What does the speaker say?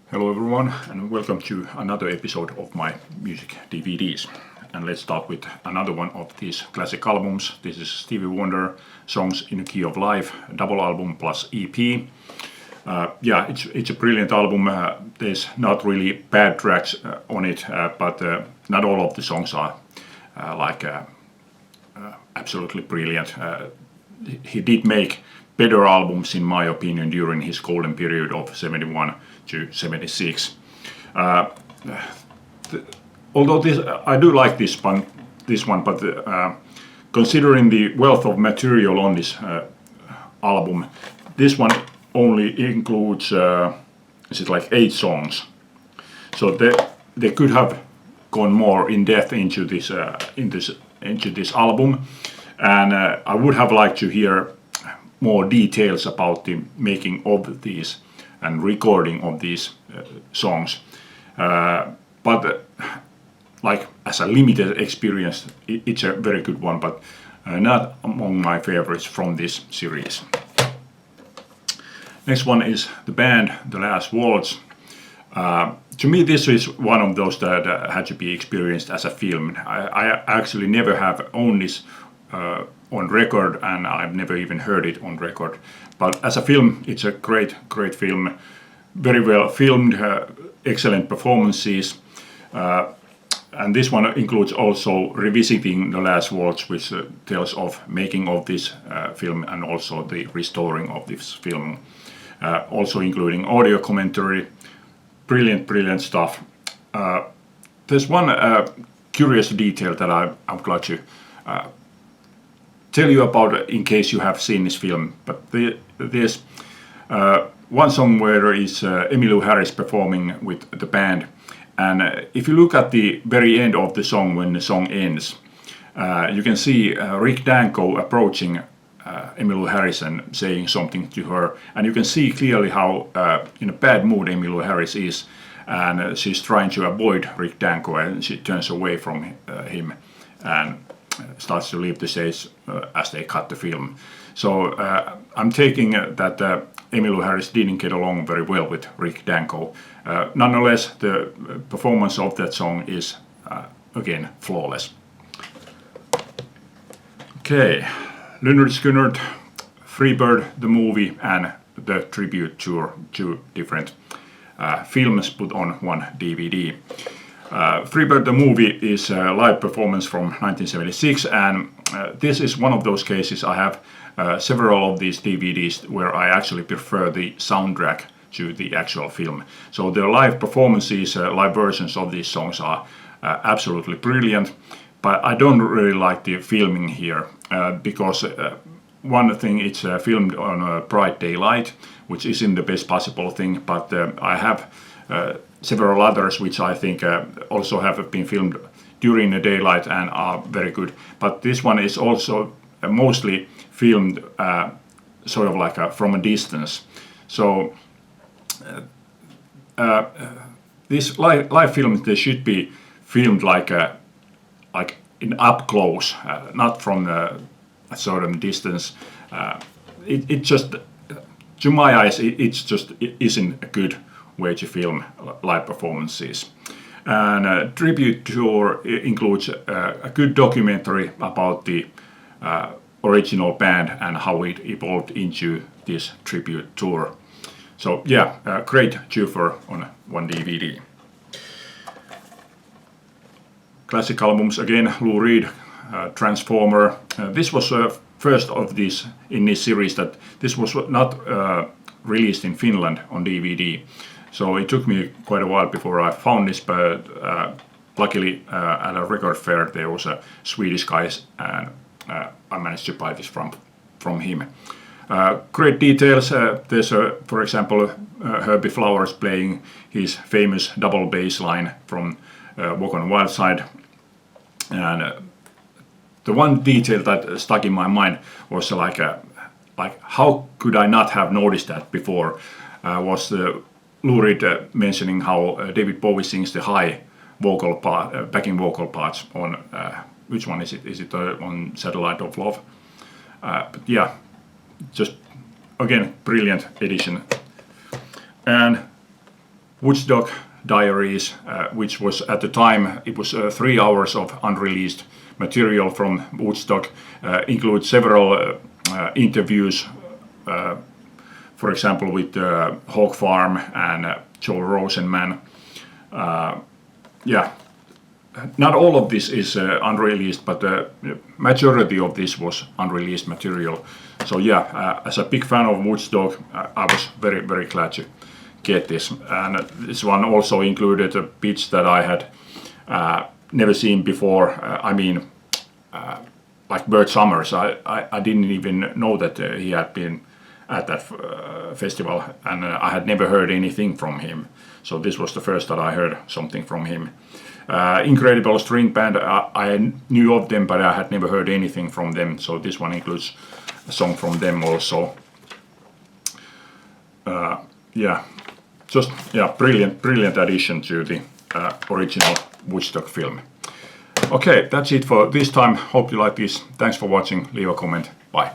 Hello everyone and welcome to another episode of my music DVDs. And let's start with another one of these classic albums. This is Stevie Wonder Songs in the Key of Life, double album plus EP. It's a brilliant album. There's not really bad tracks on it, but not all of the songs are absolutely brilliant. He did make better albums, in my opinion, during his golden period of 71 to 76. Although I do like this one, but considering the wealth of material on this album, this one only includes is it like 8 songs. So they could have gone more in depth into this album, and I would have liked to hear more details about the making of these and recording of these songs. But like as a limited experience, it's a very good one, but not among my favorites from this series. Next one is The Band, The Last Waltz. To me, this is one of those that had to be experienced as a film. I actually never have owned this on record, and I've never even heard it on record. But as a film, it's a great film. Very well filmed, excellent performances. And this one includes also revisiting The Last Waltz, which tells of making of this film and also the restoring of this film. Also including audio commentary. Brilliant stuff. There's one curious detail that I would like to tell you about in case you have seen this film. But there's one song where is Emmylou Harris performing with the band. And if you look at the very end of the song, when the song ends, you can see Rick Danko approaching Emmylou Harris and saying something to her. And you can see clearly how in a bad mood Emmylou Harris is. And she's trying to avoid Rick Danko, and she turns away from him and starts to leave the stage as they cut the film. So I'm taking that Emmylou Harris didn't get along very well with Rick Danko. Nonetheless, the performance of that song is again flawless. Okay, Lynyrd Skynyrd, Freebird the movie and the tribute tour, 2 different films put on one DVD. Freebird the movie is a live performance from 1976, and this is one of those cases. I have several of these DVDs where I actually prefer the soundtrack to the actual film. So the live performances, live versions of these songs are absolutely brilliant, but I don't really like the filming here because one thing, it's filmed on bright daylight, which isn't the best possible thing, but I have several others which I think also have been filmed during the daylight and are very good. But this one is also mostly filmed sort of like from a distance. So these live films, they should be filmed like in up close, not from a sort of distance. It just, to my eyes, it just isn't a good way to film live performances. And tribute tour includes a good documentary about the original band and how it evolved into this tribute tour. So yeah, great twofer on one DVD. Classic albums again, Lou Reed, Transformer. This was first of these in this series that this was not released in Finland on DVD. So it took me quite a while before I found this, but luckily at a record fair there was a Swedish guy, and I managed to buy this from him. Great details. There's, for example, Herbie Flowers playing his famous double bass line from Walk on the Wild Side. And the one detail that stuck in my mind was like how could I not have noticed that before? Was the Lou Reed mentioning how David Bowie sings the high vocal part, backing vocal parts on which one is it? Is it on Satellite of Love? But yeah, just again brilliant edition. And Woodstock Diaries, which was at the time, it was 3 hours of unreleased material from Woodstock, includes several interviews, for example with Hawk Farm and Joel Rosenman. Yeah, not all of this is unreleased, but the majority of this was unreleased material. So yeah, as a big fan of Woodstock, I was very, very glad to get this. And this one also included a pitch that I had never seen before. I mean, like Bert Summers, I didn't even know that he had been at that festival, and I had never heard anything from him. So this was the first that I heard something from him. Incredible String Band, I knew of them, but I had never heard anything from them. So this one includes a song from them also. Yeah, just brilliant addition to the original Woodstock film. Okay, that's it for this time. Hope you like this. Thanks for watching. Leave a comment. Bye.